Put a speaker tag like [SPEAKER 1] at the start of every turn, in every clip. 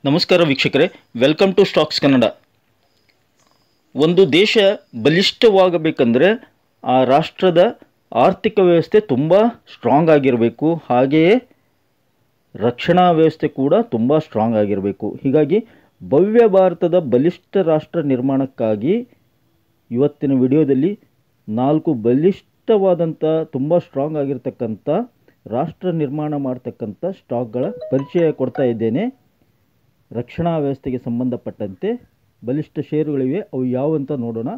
[SPEAKER 1] ನಮಸ್ಕಾರ ವೀಕ್ಷಕರೇ, welcome to stocks Kannada. ಒಂದು ದೇಶ ಬಲಿಷ್ಠವಾಗಬೇಕಂದ್ರೆ ಆ ರಾಷ್ಟ್ರದ ಆರ್ಥಿಕ ವ್ಯವಸ್ಥೆ ತುಂಬ ಸ್ಟ್ರಾಂಗ್ ಆಗಿರಬೇಕು, ಹಾಗೆಯೇ ರಕ್ಷಣಾ ವ್ಯವಸ್ಥೆ ಕೂಡ ತುಂಬ ಸ್ಟ್ರಾಂಗ್ ಆಗಿರಬೇಕು. ಹೀಗಾಗಿ ಭವ್ಯ ಭಾರತದ ಬಲಿಷ್ಠ ರಾಷ್ಟ್ರ ನಿರ್ಮಾಣಕ್ಕಾಗಿ ಇವತ್ತಿನ ವಿಡಿಯೋದಲ್ಲಿ 4 ಬಲಿಷ್ಠವಾದಂಥ ತುಂಬ ಸ್ಟ್ರಾಂಗ್ ಆಗಿರ್ತಕ್ಕಂಥ ರಾಷ್ಟ್ರ ನಿರ್ಮಾಣ ಮಾಡ್ತಕ್ಕಂಥ ಸ್ಟಾಕ್ಗಳ ಪರಿಚಯ ಕೊಡ್ತಾ ಇದ್ದೇನೆ. ರಕ್ಷಣಾ ವ್ಯವಸ್ಥೆಗೆ ಸಂಬಂಧಪಟ್ಟಂತೆ ಬಲಿಷ್ಠ ಷೇರುಗಳಿವೆ, ಅವು ಯಾವಂತ ನೋಡೋಣ.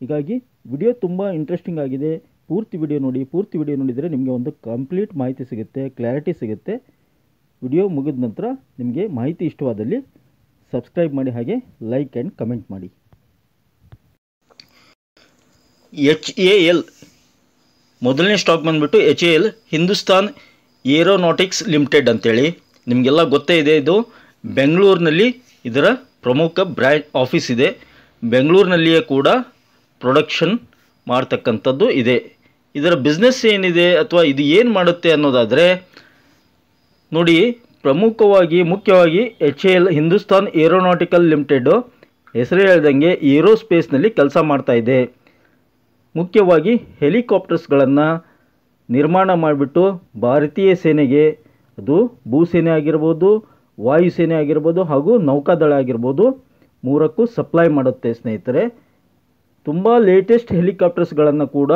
[SPEAKER 1] ಹೀಗಾಗಿ ವಿಡಿಯೋ ತುಂಬ ಇಂಟ್ರೆಸ್ಟಿಂಗ್ ಆಗಿದೆ. ಪೂರ್ತಿ ವಿಡಿಯೋ ನೋಡಿ. ಪೂರ್ತಿ ವಿಡಿಯೋ ನೋಡಿದರೆ ನಿಮಗೆ ಒಂದು ಕಂಪ್ಲೀಟ್ ಮಾಹಿತಿ ಸಿಗುತ್ತೆ, ಕ್ಲಾರಿಟಿ ಸಿಗುತ್ತೆ. ವಿಡಿಯೋ ಮುಗಿದ ನಂತರ ನಿಮಗೆ ಮಾಹಿತಿ ಇಷ್ಟವಾದಲ್ಲಿ ಸಬ್ಸ್ಕ್ರೈಬ್ ಮಾಡಿ, ಹಾಗೆ ಲೈಕ್ ಆ್ಯಂಡ್ ಕಮೆಂಟ್ ಮಾಡಿ. HAL ಮೊದಲನೇ ಸ್ಟಾಕ್ ಬಂದುಬಿಟ್ಟು HAL, ಹಿಂದೂಸ್ತಾನ್ ಏರೋನಾಟಿಕ್ಸ್ ಲಿಮಿಟೆಡ್ ಅಂತೇಳಿ. ನಿಮಗೆಲ್ಲ ಗೊತ್ತೇ ಇದೆ, ಇದು ಬೆಂಗಳೂರಿನಲ್ಲಿ ಇದರ ಪ್ರಮುಖ ಬ್ರ್ಯಾಂಚ್ ಆಫೀಸ್ ಇದೆ. ಬೆಂಗಳೂರಿನಲ್ಲಿಯೇ ಕೂಡ ಪ್ರೊಡಕ್ಷನ್ ಮಾಡ್ತಕ್ಕಂಥದ್ದು ಇದೆ. ಇದರ ಬಿಸ್ನೆಸ್ ಏನಿದೆ ಅಥವಾ ಇದು ಏನು ಮಾಡುತ್ತೆ ಅನ್ನೋದಾದರೆ ನೋಡಿ, ಮುಖ್ಯವಾಗಿ HAL ಹಿಂದೂಸ್ತಾನ್ ಏರೋನಾಟಿಕಲ್ ಲಿಮಿಟೆಡು ಹೆಸರು ಹೇಳ್ದಂಗೆ ಏರೋಸ್ಪೇಸ್ನಲ್ಲಿ ಕೆಲಸ ಮಾಡ್ತಾ ಇದೆ. ಮುಖ್ಯವಾಗಿ ಹೆಲಿಕಾಪ್ಟರ್ಸ್ಗಳನ್ನು ನಿರ್ಮಾಣ ಮಾಡಿಬಿಟ್ಟು ಭಾರತೀಯ ಸೇನೆಗೆ, ಅದು ಭೂಸೇನೆ ಆಗಿರ್ಬೋದು, ವಾಯುಸೇನೆ ಆಗಿರ್ಬೋದು ಹಾಗೂ ನೌಕಾದಳ ಆಗಿರ್ಬೋದು, ಮೂರಕ್ಕೂ ಸಪ್ಲೈ ಮಾಡುತ್ತೆ ಸ್ನೇಹಿತರೆ. ತುಂಬ ಲೇಟೆಸ್ಟ್ ಹೆಲಿಕಾಪ್ಟರ್ಸ್ಗಳನ್ನು ಕೂಡ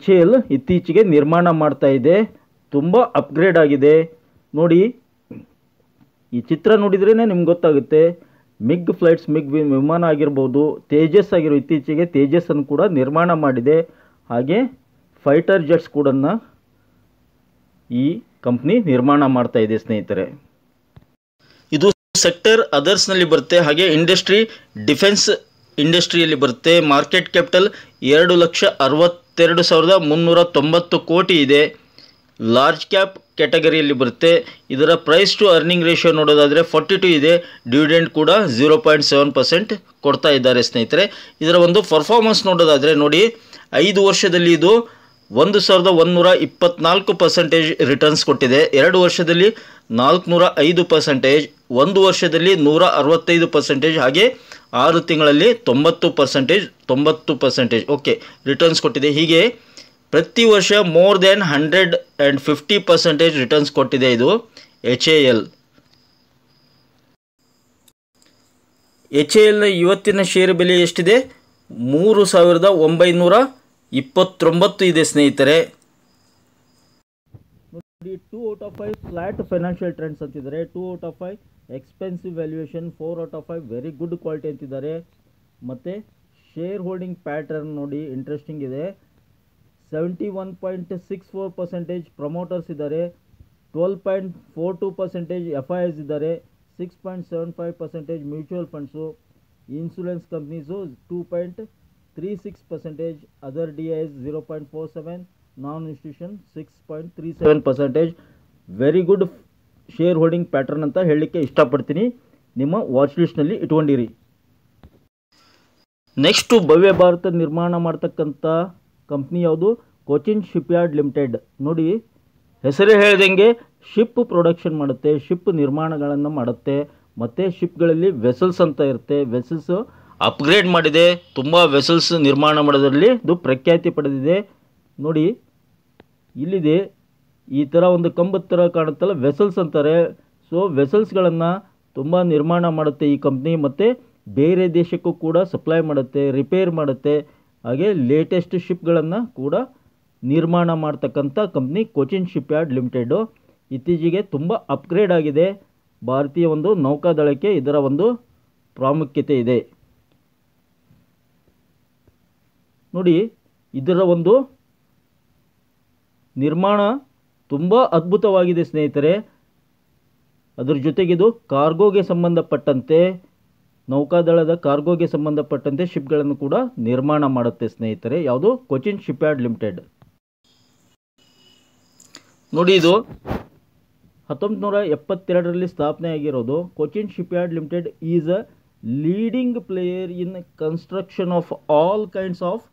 [SPEAKER 1] HAL ಇತ್ತೀಚೆಗೆ ನಿರ್ಮಾಣ ಮಾಡ್ತಾ ಇದೆ. ತುಂಬ ಅಪ್ಗ್ರೇಡ್ ಆಗಿದೆ. ನೋಡಿ, ಈ ಚಿತ್ರ ನೋಡಿದ್ರೇ ನಿಮ್ಗೆ ಗೊತ್ತಾಗುತ್ತೆ. ಮಿಗ್ ವಿಮಾನ ಆಗಿರ್ಬೋದು, ತೇಜಸ್ ಇತ್ತೀಚೆಗೆ ತೇಜಸ್ಸನ್ನು ಕೂಡ ನಿರ್ಮಾಣ ಮಾಡಿದೆ. ಹಾಗೆ ಫೈಟರ್ ಜೆಟ್ಸ್ ಕೂಡ ಈ ಕಂಪ್ನಿ ನಿರ್ಮಾಣ ಮಾಡ್ತಾ ಇದೆ ಸ್ನೇಹಿತರೆ. ಇದು ಸೆಕ್ಟರ್ ಅದರ್ಸ್ನಲ್ಲಿ ಬರುತ್ತೆ, ಹಾಗೆ ಡಿಫೆನ್ಸ್ ಇಂಡಸ್ಟ್ರಿಯಲ್ಲಿ ಬರುತ್ತೆ. ಮಾರ್ಕೆಟ್ ಕ್ಯಾಪಿಟಲ್ 2,62,390 ಕೋಟಿ ಇದೆ. ಲಾರ್ಜ್ ಕ್ಯಾಪ್ ಕ್ಯಾಟಗರಿಯಲ್ಲಿ ಬರುತ್ತೆ. ಇದರ ಪ್ರೈಸ್ ಟು ಅರ್ನಿಂಗ್ ರೇಷಿಯೋ ನೋಡೋದಾದರೆ 42 ಇದೆ. ಡಿವಿಡೆಂಡ್ ಕೂಡ 0.7% ಕೊಡ್ತಾ ಇದ್ದಾರೆ ಸ್ನೇಹಿತರೆ. ಇದರ ಒಂದು ಪರ್ಫಾರ್ಮೆನ್ಸ್ ನೋಡೋದಾದರೆ ನೋಡಿ, 5 ವರ್ಷದಲ್ಲಿ ಇದು 1,124% ರಿಟರ್ನ್ಸ್ ಕೊಟ್ಟಿದೆ. 2 ವರ್ಷದಲ್ಲಿ 405%, 1 ವರ್ಷದಲ್ಲಿ 165%, ಹಾಗೆ 6 ತಿಂಗಳಲ್ಲಿ 90% ಓಕೆ ರಿಟರ್ನ್ಸ್ ಕೊಟ್ಟಿದೆ. ಹೀಗೆ ಪ್ರತಿ ವರ್ಷ ಮೋರ್ ದ್ಯಾನ್ 150% ರಿಟರ್ನ್ಸ್ ಕೊಟ್ಟಿದೆ ಇದು HAL. HALನ ಇವತ್ತಿನ ಷೇರು ಬೆಲೆ ಎಷ್ಟಿದೆ? 3,929 ಇದೆ ಸ್ನೇಹಿತರೆ. 2 out of 5 flat financial trends ಅಂತಿದ್ದಾರೆ. 2 out of 5 expensive valuation, 4 out of 5 very good quality ಅಂತಿದ್ದಾರೆ. ಮತ್ತು ಶೇರ್ ಹೋಲ್ಡಿಂಗ್ ಪ್ಯಾಟರ್ನ್ ನೋಡಿ, ಇಂಟ್ರೆಸ್ಟಿಂಗ್ ಇದೆ. 71.64% ಪ್ರಮೋಟರ್ಸ್ ಇದ್ದಾರೆ, 12.42% FIs ಇದ್ದಾರೆ, 6.75% mutual funds, insurance companies 2.36%, other DIs 0.47%, non institution 6.37%. Very good share holding pattern ಅಂತ ಹೇಳಲಿಕ್ಕೆ ಇಷ್ಟಪಡ್ತೀನಿ. ನಿಮ್ಮ ವಾಚ್ ಲಿಸ್ಟ್ನಲ್ಲಿ ಇಟ್ಕೊಂಡಿರಿ. ನೆಕ್ಸ್ಟು ಭವ್ಯ ಭಾರತ ನಿರ್ಮಾಣ ಮಾಡ್ತಕ್ಕಂಥ ಕಂಪ್ನಿ ಯಾವುದು? Cochin shipyard limited. ನೋಡಿ, ಹೆಸರೇ ಹೇಳ್ದಂಗೆ ಶಿಪ್ ಪ್ರೊಡಕ್ಷನ್ ಮಾಡುತ್ತೆ, ಶಿಪ್ ನಿರ್ಮಾಣಗಳನ್ನು ಮಾಡುತ್ತೆ. ಮತ್ತು ಶಿಪ್ಗಳಲ್ಲಿ ವೆಸಲ್ಸ್ ಅಂತ ಇರುತ್ತೆ. ವೆಸಲ್ಸ್ ಅಪ್ಗ್ರೇಡ್ ಮಾಡಿದೆ. ತುಂಬ ವೆಸಲ್ಸ್ ನಿರ್ಮಾಣ ಮಾಡೋದ್ರಲ್ಲಿ ಇದು ಪ್ರಖ್ಯಾತಿ ಪಡೆದಿದೆ. ನೋಡಿ, ಇಲ್ಲಿದೆ ಈ ಥರ ಒಂದು ಕಂಬದ ಥರ ಕಾಣುತ್ತಲ್ಲ, ವೆಸಲ್ಸ್ ಅಂತಾರೆ. ಸೊ ವೆಸಲ್ಸ್ಗಳನ್ನು ತುಂಬ ನಿರ್ಮಾಣ ಮಾಡುತ್ತೆ ಈ ಕಂಪ್ನಿ. ಮತ್ತು ಬೇರೆ ದೇಶಕ್ಕೂ ಕೂಡ ಸಪ್ಲೈ ಮಾಡುತ್ತೆ, ರಿಪೇರ್ ಮಾಡುತ್ತೆ. ಹಾಗೆ ಲೇಟೆಸ್ಟ್ ಶಿಪ್ಗಳನ್ನು ಕೂಡ ನಿರ್ಮಾಣ ಮಾಡ್ತಕ್ಕಂಥ ಕಂಪ್ನಿ ಕೊಚಿನ್ ಶಿಪ್ಯಾರ್ಡ್ ಲಿಮಿಟೆಡು. ಇತ್ತೀಚೆಗೆ ತುಂಬ ಅಪ್ಗ್ರೇಡ್ ಆಗಿದೆ. ಭಾರತೀಯ ಒಂದು ನೌಕಾದಳಕ್ಕೆ ಇದರ ಒಂದು ಪ್ರಾಮುಖ್ಯತೆ ಇದೆ. ನೋಡಿ, ಇದರ ಒಂದು ನಿರ್ಮಾಣ ತುಂಬ ಅದ್ಭುತವಾಗಿದೆ ಸ್ನೇಹಿತರೆ. ಅದರ ಜೊತೆಗಿದು ಕಾರ್ಗೋಗೆ ಸಂಬಂಧಪಟ್ಟಂತೆ, ನೌಕಾದಳದ ಕಾರ್ಗೋಗೆ ಸಂಬಂಧಪಟ್ಟಂತೆ ಶಿಪ್ಗಳನ್ನು ಕೂಡ ನಿರ್ಮಾಣ ಮಾಡುತ್ತೆ ಸ್ನೇಹಿತರೆ. ಯಾವುದು? Cochin shipyard limited. ನೋಡಿ, ಇದು 1972ರಲ್ಲಿ ಸ್ಥಾಪನೆ ಆಗಿರೋದು. Cochin shipyard limited is a leading player in construction of all kinds of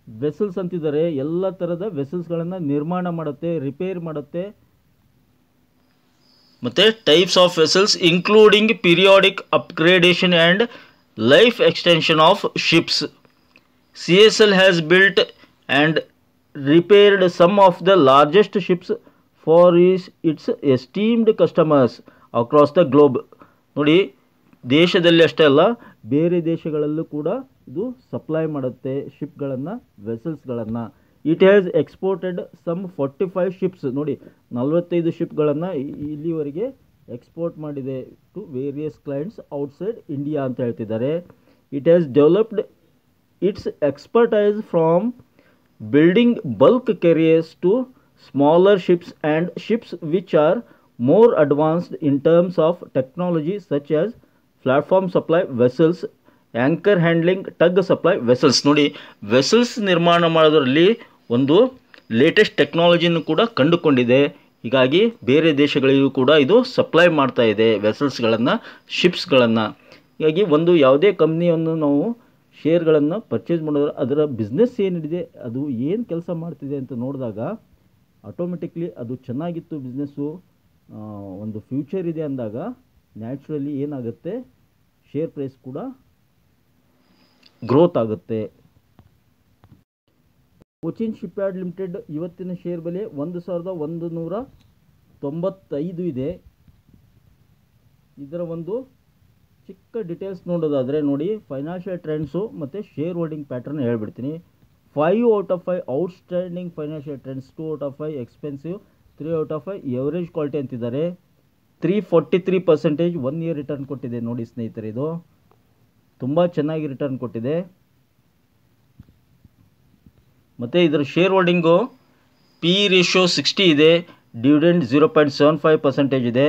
[SPEAKER 1] vessels ಅಂತಿದ್ದಾರೆ. ಎಲ್ಲ ಥರದ ವೆಸಲ್ಸ್ಗಳನ್ನು ನಿರ್ಮಾಣ ಮಾಡುತ್ತೆ, ರಿಪೇರ್ ಮಾಡುತ್ತೆ. ಮತ್ತು types of vessels including periodic upgradation and life extension of ships. CSL has built and repaired some of the largest ships for its esteemed customers across the globe. ನೋಡಿ, ದೇಶದಲ್ಲಿ ಅಷ್ಟೇ ಅಲ್ಲ, ಬೇರೆ ದೇಶಗಳಲ್ಲೂ ಕೂಡ ಇದು ಸಪ್ಲೈ ಮಾಡುತ್ತೆ ಶಿಪ್ಗಳನ್ನು, ವೆಸಲ್ಸ್ಗಳನ್ನು. It has exported some 45 ships. ನೋಡಿ, 45 ಶಿಪ್ಗಳನ್ನು ಇಲ್ಲಿವರೆಗೆ ಎಕ್ಸ್ಪೋರ್ಟ್ ಮಾಡಿದೆ to various clients outside India ಅಂತ ಹೇಳ್ತಿದ್ದಾರೆ. It has developed its expertise from building bulk carriers to smaller ships and ships which are more advanced in terms of technology such as platform supply vessels, anchor handling, tug supply vessels. ನೋಡಿ, vessels ನಿರ್ಮಾಣ ಮಾಡೋದ್ರಲ್ಲಿ ಒಂದು latest ಟೆಕ್ನಾಲಜಿಯನ್ನು ಕೂಡ ಕಂಡುಕೊಂಡಿದೆ. ಹೀಗಾಗಿ ಬೇರೆ ದೇಶಗಳಿಗೂ ಕೂಡ ಇದು ಸಪ್ಲೈ ಮಾಡ್ತಾ ಇದೆ ವೆಸಲ್ಸ್ಗಳನ್ನು, ಶಿಪ್ಸ್ಗಳನ್ನು. ಹೀಗಾಗಿ ಒಂದು ಯಾವುದೇ ಕಂಪ್ನಿಯನ್ನು ನಾವು ಶೇರ್ಗಳನ್ನು ಪರ್ಚೇಸ್ ಮಾಡಿದ್ರೆ ಅದರ ಬಿಸ್ನೆಸ್ ಏನಿದೆ, ಅದು ಏನು ಕೆಲಸ ಮಾಡ್ತಿದೆ ಅಂತ ನೋಡಿದಾಗ ಆಟೋಮೆಟಿಕ್ಲಿ ಅದು ಚೆನ್ನಾಗಿತ್ತು ಬಿಸ್ನೆಸ್ಸು, ಒಂದು ಫ್ಯೂಚರ್ ಇದೆ ಅಂದಾಗ ನ್ಯಾಚುರಲಿ ಏನಾಗುತ್ತೆ, ಶೇರ್ ಪ್ರೈಸ್ ಕೂಡ ಗ್ರೋತ್ ಆಗುತ್ತೆ. ಕೊಚಿನ್ ಶಿಪ್ಯಾರ್ಡ್ ಲಿಮಿಟೆಡ್ ಇವತ್ತಿನ ಶೇರ್ ಬೆಲೆ 1195 ಇದೆ. ಇದರ ಒಂದು ಚಿಕ್ಕ ಡೀಟೇಲ್ಸ್ ನೋಡೋದಾದರೆ ನೋಡಿ, ಫೈನಾನ್ಷಿಯಲ್ ಟ್ರೆಂಡ್ಸು ಮತ್ತು ಶೇರ್ ಹೋಲ್ಡಿಂಗ್ ಪ್ಯಾಟರ್ನ್ ಹೇಳ್ಬಿಡ್ತೀನಿ. 5 out of 5 outstanding financial trends, 2 out of 5 expensive, 3 out of 5 average quality ಅಂತಿದ್ದಾರೆ. 343% 1 ಇಯರ್ ರಿಟರ್ನ್ ಕೊಟ್ಟಿದೆ. ನೋಡಿ ಸ್ನೇಹಿತರೆ, ಇದು ತುಂಬ ಚೆನ್ನಾಗಿ ರಿಟರ್ನ್ ಕೊಟ್ಟಿದೆ. ಮತ್ತು ಇದರ ಶೇರ್ ಹೋಲ್ಡಿಂಗು ಪಿ ರೇಷಿಯೋ 60 ಇದೆ, ಡಿವಿಡೆಂಡ್ 0.75% ಇದೆ.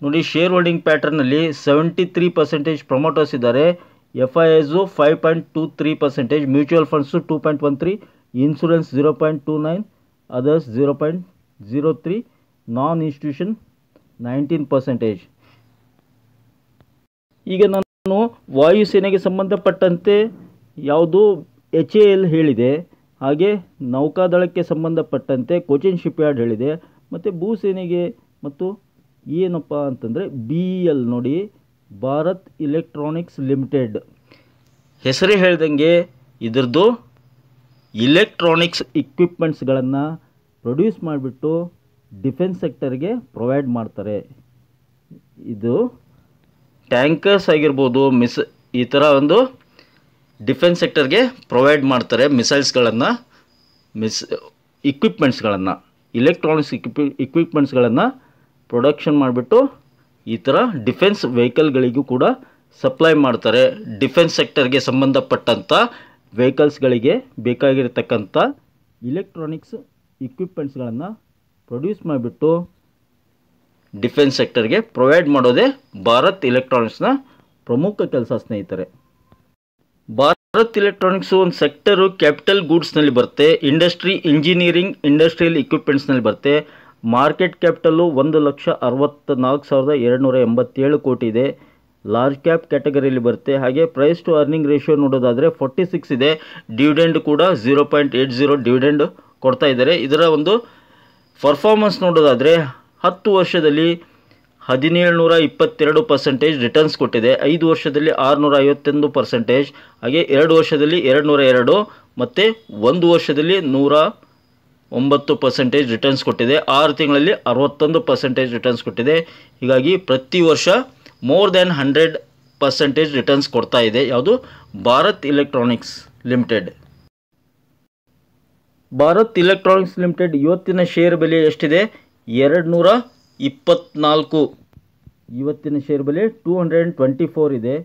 [SPEAKER 1] ನೋಡಿ, ಶೇರ್ ಹೋಲ್ಡಿಂಗ್ ಪ್ಯಾಟರ್ನಲ್ಲಿ 73% ಪ್ರಮೋಟರ್ಸ್ ಇದ್ದಾರೆ, FIIಸು 5.23%, ಮ್ಯೂಚುವಲ್ ಫಂಡ್ಸು 2.13, ಇನ್ಶೂರೆನ್ಸ್ 0.29, ಅದರ್ಸ್ 0.03, ನಾನ್ ಇನ್ಸ್ಟಿಟ್ಯೂಷನ್ 19%. ಈಗ ನಾನು ವಾಯುಸೇನೆಗೆ ಸಂಬಂಧಪಟ್ಟಂತೆ ಯಾವುದು HAL ಹೇಳಿದೆ, ಹಾಗೆ ನೌಕಾದಳಕ್ಕೆ ಸಂಬಂಧಪಟ್ಟಂತೆ ಕೊಚಿನ್ ಶಿಪ್ಯಾರ್ಡ್ ಹೇಳಿದೆ, ಮತ್ತು ಭೂಸೇನೆಗೆ ಮತ್ತು ಏನಪ್ಪ ಅಂತಂದರೆ BEL ನೋಡಿ, ಭಾರತ್ ಇಲೆಕ್ಟ್ರಾನಿಕ್ಸ್ ಲಿಮಿಟೆಡ್. ಹೆಸರೇ ಹೇಳ್ದಂಗೆ ಇದರದ್ದು ಇಲೆಕ್ಟ್ರಾನಿಕ್ಸ್ ಇಕ್ವಿಪ್ಮೆಂಟ್ಸ್ಗಳನ್ನು ಪ್ರೊಡ್ಯೂಸ್ ಮಾಡಿಬಿಟ್ಟು ಡಿಫೆನ್ಸ್ ಸೆಕ್ಟರ್ಗೆ ಪ್ರೊವೈಡ್ ಮಾಡ್ತಾರೆ. ಇದು ಟ್ಯಾಂಕರ್ಸ್ ಆಗಿರ್ಬೋದು, ಈ ಥರ ಒಂದು ಡಿಫೆನ್ಸ್ ಸೆಕ್ಟರ್ಗೆ ಪ್ರೊವೈಡ್ ಮಾಡ್ತಾರೆ ಮಿಸೈಲ್ಸ್ಗಳನ್ನು, ಇಕ್ವಿಪ್ಮೆಂಟ್ಸ್ಗಳನ್ನು, ಇಲೆಕ್ಟ್ರಾನಿಕ್ಸ್ ಇಕ್ವಿಪ್ಮೆಂಟ್ಸ್ಗಳನ್ನು ಪ್ರೊಡಕ್ಷನ್ ಮಾಡಿಬಿಟ್ಟು ಈ ಥರ ಡಿಫೆನ್ಸ್ ವೆಹಿಕಲ್ಗಳಿಗೂ ಕೂಡ ಸಪ್ಲೈ ಮಾಡ್ತಾರೆ. ಡಿಫೆನ್ಸ್ ಸೆಕ್ಟರ್ಗೆ ಸಂಬಂಧಪಟ್ಟಂಥ ವೆಹಿಕಲ್ಸ್ಗಳಿಗೆ ಬೇಕಾಗಿರತಕ್ಕಂಥ ಇಲೆಕ್ಟ್ರಾನಿಕ್ಸ್ ಇಕ್ವಿಪ್ಮೆಂಟ್ಸ್ಗಳನ್ನು ಪ್ರೊಡ್ಯೂಸ್ ಮಾಡಿಬಿಟ್ಟು ಡಿಫೆನ್ಸ್ ಸೆಕ್ಟರ್ಗೆ ಪ್ರೊವೈಡ್ ಮಾಡೋದೇ ಭಾರತ್ ಇಲೆಕ್ಟ್ರಾನಿಕ್ಸ್ನ ಪ್ರಮುಖ ಕೆಲಸ ಸ್ನೇಹಿತರೆ. ಭಾರತ್ ಇಲೆಕ್ಟ್ರಾನಿಕ್ಸು ಒಂದು ಸೆಕ್ಟರು ಕ್ಯಾಪಿಟಲ್ ಗೂಡ್ಸ್ನಲ್ಲಿ ಬರುತ್ತೆ, ಇಂಡಸ್ಟ್ರಿ, ಇಂಜಿನಿಯರಿಂಗ್, ಇಂಡಸ್ಟ್ರಿಯಲ್ ಇಕ್ವಿಪ್ಮೆಂಟ್ಸ್ನಲ್ಲಿ ಬರುತ್ತೆ. ಮಾರ್ಕೆಟ್ ಕ್ಯಾಪಿಟಲ್ಲು 1,64,287 ಕೋಟಿ ಇದೆ, ಲಾರ್ಜ್ ಕ್ಯಾಪ್ ಕ್ಯಾಟಗರಿಯಲ್ಲಿ ಬರುತ್ತೆ. ಹಾಗೆ ಪ್ರೈಸ್ ಟು ಅರ್ನಿಂಗ್ ರೇಷಿಯೋ ನೋಡೋದಾದರೆ 46 ಇದೆ. ಡಿವಿಡೆಂಡ್ ಕೂಡ 0.80 ಡಿವಿಡೆಂಡ್ ಕೊಡ್ತಾ ಇದ್ದಾರೆ. ಇದರ ಒಂದು ಪರ್ಫಾರ್ಮೆನ್ಸ್ ನೋಡೋದಾದರೆ 10 ವರ್ಷದಲ್ಲಿ 1722% ರಿಟರ್ನ್ಸ್ ಕೊಟ್ಟಿದೆ, 5 ವರ್ಷದಲ್ಲಿ 651%, ಹಾಗೆ 2 ವರ್ಷದಲ್ಲಿ 202 ಮತ್ತು 1 ವರ್ಷದಲ್ಲಿ 109% ರಿಟರ್ನ್ಸ್ ಕೊಟ್ಟಿದೆ. 6 ತಿಂಗಳಲ್ಲಿ 61% ರಿಟರ್ನ್ಸ್ ಕೊಟ್ಟಿದೆ. ಹೀಗಾಗಿ ಪ್ರತಿ ವರ್ಷ ಮೋರ್ ದ್ಯಾನ್ 100% ರಿಟರ್ನ್ಸ್ ಕೊಡ್ತಾ ಇದೆ ಯಾವುದು, Bharat electronics limited. Bharat electronics limited ಇವತ್ತಿನ ಶೇರ್ ಬೆಲೆ ಎಷ್ಟಿದೆ, 224. ಇವತ್ತಿನ ಶೇರ್ ಬೆಲೆ 224 ಇದೆ.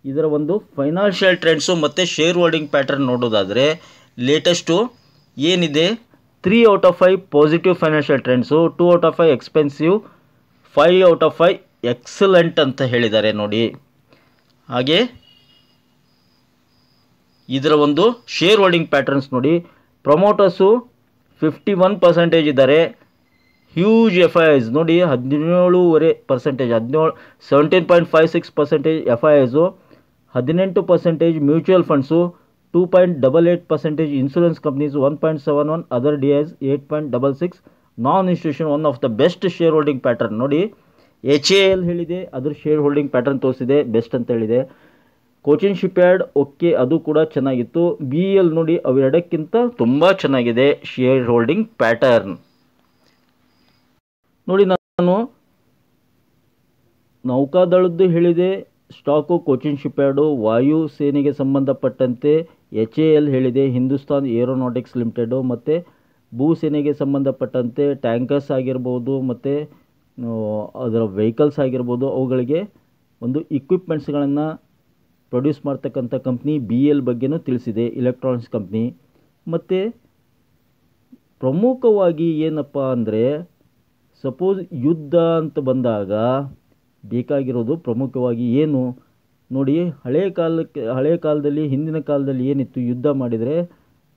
[SPEAKER 1] ಇದರ ಒಂದು ಫೈನಾನ್ಷಿಯಲ್ ಟ್ರೆಂಡ್ಸು ಮತ್ತು ಶೇರ್ ಹೋಲ್ಡಿಂಗ್ ಪ್ಯಾಟರ್ನ್ ನೋಡೋದಾದರೆ ಲೇಟೆಸ್ಟು ಏನಿದೆ, 3 out of 5 positive financial trends, 2 out of 5 expensive, 5 out of 5 excellent ಅಂತ ಹೇಳಿದ್ದಾರೆ ನೋಡಿ. ಹಾಗೆ ಇದರ ಒಂದು ಶೇರ್ ಹೋಲ್ಡಿಂಗ್ ಪ್ಯಾಟರ್ನ್ಸ್ ನೋಡಿ, ಪ್ರಮೋಟರ್ಸು 51% ಇದ್ದಾರೆ, ಹ್ಯೂಜ್ FIIs ನೋಡಿ 17.5%, 17.56% FIIಸು, 18% mutual funds, 2.88% insurance companies, 1.71 other DIs, 8.66 non institution. One of the best share holding pattern ನೋಡಿ. HAL ಹೇಳಿದೆ, ಅದ್ರ ಶೇರ್ ಹೋಲ್ಡಿಂಗ್ ಪ್ಯಾಟರ್ನ್ ತೋರಿಸಿದೆ, ಬೆಸ್ಟ್ ಅಂತ ಹೇಳಿದೆ. ಕೋಚಿನ್ ಶಿಪ್ಯಾರ್ಡ್ ಓಕೆ, ಅದು ಕೂಡ ಚೆನ್ನಾಗಿತ್ತು. BEL ನೋಡಿ ಅವೆರಡಕ್ಕಿಂತ ತುಂಬ ಚೆನ್ನಾಗಿದೆ ಶೇರ್ ಹೋಲ್ಡಿಂಗ್ ಪ್ಯಾಟರ್ನ್. ನೋಡಿ ನಾನು ನೌಕಾದಳದ್ದು ಹೇಳಿದೆ ಸ್ಟಾಕು ಕೋಚಿನ್ ಶಿಪ್ಯಾರ್ಡು, ವಾಯು ಸೇನೆಗೆ ಸಂಬಂಧಪಟ್ಟಂತೆ HAL ಹೇಳಿದೆ, ಹಿಂದೂಸ್ತಾನ್ ಏರೋನಾಟಿಕ್ಸ್ ಲಿಮಿಟೆಡು, ಮತ್ತು ಭೂಸೇನೆಗೆ ಸಂಬಂಧಪಟ್ಟಂತೆ ಟ್ಯಾಂಕರ್ಸ್ ಆಗಿರ್ಬೋದು ಮತ್ತು ಅದರ ವೆಹಿಕಲ್ಸ್ ಆಗಿರ್ಬೋದು, ಅವುಗಳಿಗೆ ಒಂದು ಇಕ್ವಿಪ್ಮೆಂಟ್ಸ್ಗಳನ್ನು ಪ್ರೊಡ್ಯೂಸ್ ಮಾಡ್ತಕ್ಕಂಥ ಕಂಪ್ನಿ BEL ಬಗ್ಗೆನೂ ತಿಳಿಸಿದೆ, ಇಲೆಕ್ಟ್ರಾನಿಕ್ಸ್ ಕಂಪ್ನಿ. ಮತ್ತು ಪ್ರಮುಖವಾಗಿ ಏನಪ್ಪ ಅಂದರೆ, ಸಪೋಸ್ ಯುದ್ಧ ಅಂತ ಬಂದಾಗ ಬೇಕಾಗಿರೋದು ಪ್ರಮುಖವಾಗಿ ಏನು ನೋಡಿ, ಹಳೆಯ ಕಾಲದಲ್ಲಿ ಹಿಂದಿನ ಕಾಲದಲ್ಲಿ ಏನಿತ್ತು, ಯುದ್ಧ ಮಾಡಿದರೆ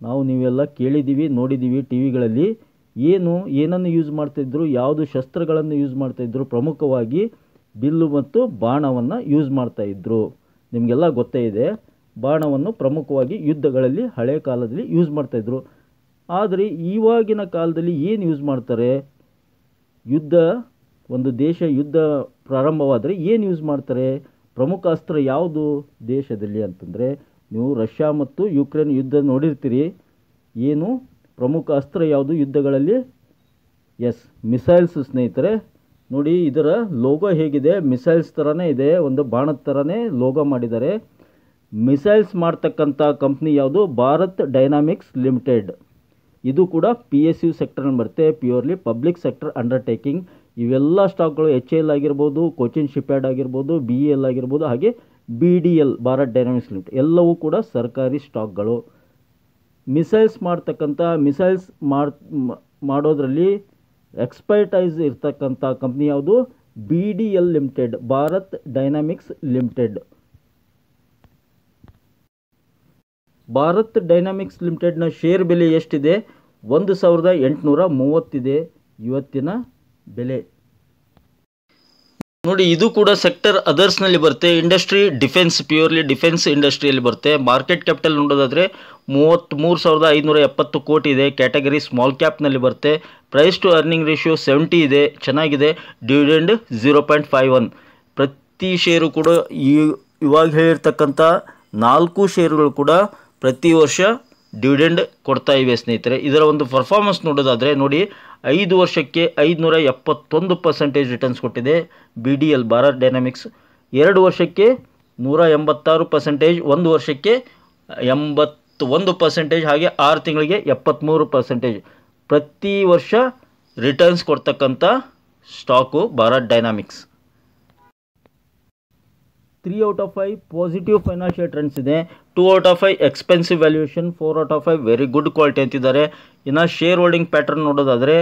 [SPEAKER 1] ನಾವು ನೀವೆಲ್ಲ ಕೇಳಿದ್ದೀವಿ, ನೋಡಿದ್ದೀವಿ ಟಿ ವಿಗಳಲ್ಲಿ, ಏನನ್ನು ಯೂಸ್ ಮಾಡ್ತಾಯಿದ್ರು, ಯಾವುದು ಶಸ್ತ್ರಗಳನ್ನು ಯೂಸ್ ಮಾಡ್ತಾಯಿದ್ರು, ಪ್ರಮುಖವಾಗಿ ಬಿಲ್ಲು ಮತ್ತು ಬಾಣವನ್ನು ಯೂಸ್ ಮಾಡ್ತಾಯಿದ್ರು. ನಿಮಗೆಲ್ಲ ಗೊತ್ತೇ ಇದೆ, ಬಾಣವನ್ನು ಪ್ರಮುಖವಾಗಿ ಯುದ್ಧಗಳಲ್ಲಿ ಹಳೆಯ ಕಾಲದಲ್ಲಿ ಯೂಸ್ ಮಾಡ್ತಾಯಿದ್ರು. ಆದರೆ ಇವಾಗಿನ ಕಾಲದಲ್ಲಿ ಏನು ಯೂಸ್ ಮಾಡ್ತಾರೆ, ಒಂದು ದೇಶ ಯುದ್ಧ ಪ್ರಾರಂಭವಾದರೆ ಏನು ಯೂಸ್ ಮಾಡ್ತಾರೆ, ಪ್ರಮುಖ ಅಸ್ತ್ರ ಯಾವುದು ದೇಶದಲ್ಲಿ ಅಂತಂದರೆ, ನೀವು ರಷ್ಯಾ ಮತ್ತು ಯುಕ್ರೇನ್ ಯುದ್ಧ ನೋಡಿರ್ತೀರಿ. ಏನು ಪ್ರಮುಖ ಅಸ್ತ್ರ ಯಾವುದು ಯುದ್ಧಗಳಲ್ಲಿ? ಎಸ್, ಮಿಸೈಲ್ಸ್ ಸ್ನೇಹಿತರೆ. ನೋಡಿ ಇದರ ಲೋಗೋ ಹೇಗಿದೆ, ಮಿಸೈಲ್ಸ್ ಥರನೇ ಇದೆ, ಒಂದು ಬಾಣದ ಥರನೇ ಲೋಗೋ ಮಾಡಿದ್ದಾರೆ. ಮಿಸೈಲ್ಸ್ ಮಾಡ್ತಕ್ಕಂಥ ಕಂಪ್ನಿ ಯಾವುದು? Bharat dynamics limited. ಇದು ಕೂಡ PSU ಸೆಕ್ಟರ್ನಲ್ಲಿ ಬರುತ್ತೆ, ಪ್ಯೂರ್ಲಿ ಪಬ್ಲಿಕ್ ಸೆಕ್ಟರ್ ಅಂಡರ್ಟೇಕಿಂಗ್. ಇವೆಲ್ಲ ಸ್ಟಾಕ್ಗಳು HAL ಆಗಿರ್ಬೋದು, ಕೋಚಿನ್ ಶಿಪ್ಯಾರ್ಡ್ ಆಗಿರ್ಬೋದು, BEL ಆಗಿರ್ಬೋದು, ಹಾಗೆ BDL ಭಾರತ್ ಡೈನಾಮಿಕ್ಸ್ ಲಿಮಿಟೆಡ್, ಎಲ್ಲವೂ ಕೂಡ ಸರ್ಕಾರಿ ಸ್ಟಾಕ್ಗಳು. ಮಿಸೈಲ್ಸ್ ಮಾಡೋದರಲ್ಲಿ ಎಕ್ಸ್ಪರ್ಟೈಸ್ ಇರ್ತಕ್ಕಂಥ ಕಂಪ್ನಿ ಯಾವುದು? BDL limited, Bharat dynamics limited. Bharat dynamics ಲಿಮಿಟೆಡ್ನ ಶೇರ್ ಬೆಲೆ ಎಷ್ಟಿದೆ? 1830 ಇದೆ ಇವತ್ತಿನ ಬೆಲೆ. ನೋಡಿ ಇದು ಕೂಡ ಸೆಕ್ಟರ್ ಅದರ್ಸ್ನಲ್ಲಿ ಬರುತ್ತೆ. ಇಂಡಸ್ಟ್ರಿ ಡಿಫೆನ್ಸ್, ಪ್ಯೂರ್ಲಿ ಡಿಫೆನ್ಸ್ ಇಂಡಸ್ಟ್ರಿಯಲ್ಲಿ ಬರುತ್ತೆ. ಮಾರ್ಕೆಟ್ ಕ್ಯಾಪಿಟಲ್ ನೋಡೋದಾದರೆ 33,570 ಕೋಟಿ ಇದೆ. ಕ್ಯಾಟಗರಿ ಸ್ಮಾಲ್ ಕ್ಯಾಪ್ನಲ್ಲಿ ಬರುತ್ತೆ. ಪ್ರೈಸ್ ಟು ಅರ್ನಿಂಗ್ ರೇಷಿಯೋ 70 ಇದೆ, ಚೆನ್ನಾಗಿದೆ. ಡಿವಿಡೆಂಡ್ 0.51. ಪ್ರತಿ ಷೇರು ಕೂಡ ಇವಾಗ ಹೇಳಿರ್ತಕ್ಕಂಥ 4 ಷೇರುಗಳು ಕೂಡ ಪ್ರತಿ ವರ್ಷ ಡಿವಿಡೆಂಡ್ ಕೊಡ್ತಾ ಇವೆ ಸ್ನೇಹಿತರೆ. ಇದರ ಒಂದು ಪರ್ಫಾರ್ಮೆನ್ಸ್ ನೋಡೋದಾದರೆ ನೋಡಿ, 5 ವರ್ಷಕ್ಕೆ 571% ರಿಟರ್ನ್ಸ್ ಕೊಟ್ಟಿದೆ BDL ಭಾರತ್ ಡೈನಾಮಿಕ್ಸ್. 2 ವರ್ಷಕ್ಕೆ 186%, 1 ವರ್ಷಕ್ಕೆ 81%, ಹಾಗೆ 6 ತಿಂಗಳಿಗೆ 73%. ಪ್ರತಿ ವರ್ಷ ರಿಟರ್ನ್ಸ್ ಕೊಡ್ತಕ್ಕಂಥ stock Bharat Dynamics. 3 out of 5 positive financial trends ಇದೆ. 2 out of 5 expensive valuation, 4 out of 5 very good quality ಅಂತಿದ್ದಾರೆ. ಇನ್ನು ಶೇರ್ ಹೋಲ್ಡಿಂಗ್ ಪ್ಯಾಟರ್ನ್ ನೋಡೋದಾದರೆ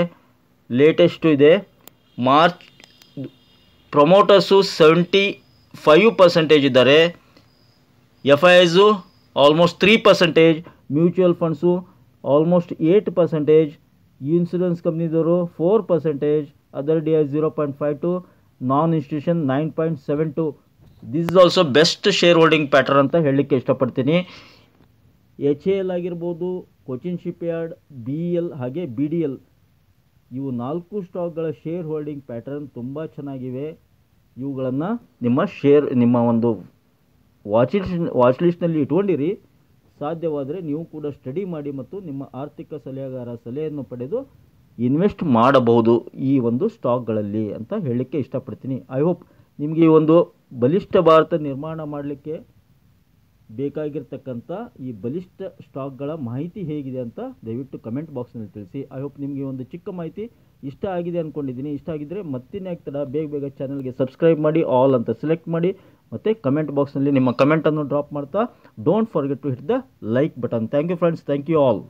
[SPEAKER 1] ಲೇಟೆಸ್ಟು ಇದೆ. ಮಾರ್ಚ್ ಪ್ರಮೋಟರ್ಸು 75% ಇದ್ದಾರೆ, FIIಸು almost 3%, mutual funds almost 8%, insurance ಕಂಪ್ನಿದವರು 4%, other DI 0.52, non institution 9.72. This is also best share holding pattern ಅಂತ ಹೇಳಲಿಕ್ಕೆ ಇಷ್ಟಪಡ್ತೀನಿ. HAL ಆಗಿರ್ಬೋದು, ಕೋಚಿನ್ ಶಿಪ್ಯಾರ್ಡ್, BEL ಹಾಗೆ BDL, ಇವು 4 ಸ್ಟಾಕ್ಗಳ ಶೇರ್ ಹೋಲ್ಡಿಂಗ್ ಪ್ಯಾಟರ್ನ್ ತುಂಬ ಚೆನ್ನಾಗಿವೆ. ಇವುಗಳನ್ನು ನಿಮ್ಮ ಒಂದು ವಾಚ್ ಲಿಸ್ಟ್ನಲ್ಲಿ ಇಟ್ಕೊಂಡಿರಿ. ಸಾಧ್ಯವಾದರೆ ನೀವು ಕೂಡ ಸ್ಟಡಿ ಮಾಡಿ ಮತ್ತು ನಿಮ್ಮ ಆರ್ಥಿಕ ಸಲಹೆಗಾರ ಸಲಹೆಯನ್ನು ಪಡೆದು ಇನ್ವೆಸ್ಟ್ ಮಾಡಬಹುದು ಈ ಒಂದು ಸ್ಟಾಕ್ಗಳಲ್ಲಿ ಅಂತ ಹೇಳಲಿಕ್ಕೆ ಇಷ್ಟಪಡ್ತೀನಿ. ಐ ಹೋಪ್ ನಿಮಗೆ ಈ ಒಂದು ಬಲಿಷ್ಠ ಭಾರತ ನಿರ್ಮಾಣ ಮಾಡಲಿಕ್ಕೆ ಬೇಕಾಗಿರ್ತಕ್ಕಂಥ ಈ ಬಲಿಷ್ಠ ಸ್ಟಾಕ್ಗಳ ಮಾಹಿತಿ ಹೇಗಿದೆ ಅಂತ ದಯವಿಟ್ಟು ಕಮೆಂಟ್ ಬಾಕ್ಸ್ನಲ್ಲಿ ತಿಳಿಸಿ. ಐ ಹೋಪ್ ನಿಮಗೆ ಒಂದು ಚಿಕ್ಕ ಮಾಹಿತಿ ಇಷ್ಟ ಆಗಿದೆ ಅಂದ್ಕೊಂಡಿದ್ದೀನಿ. ಇಷ್ಟ ಆಗಿದ್ದರೆ ಮತ್ತಿನ್ಯಾಕೆ ತಡ, ಬೇಗ ಚಾನಲ್ಗೆ ಸಬ್ಸ್ಕ್ರೈಬ್ ಮಾಡಿ, ಆಲ್ ಅಂತ ಸೆಲೆಕ್ಟ್ ಮಾಡಿ, ಮತ್ತು ಕಮೆಂಟ್ ಬಾಕ್ಸ್ನಲ್ಲಿ ನಿಮ್ಮ ಕಮೆಂಟನ್ನು ಡ್ರಾಪ್ ಮಾಡ್ತಾ don't forget to hit the like button. Thank you friends, thank you all.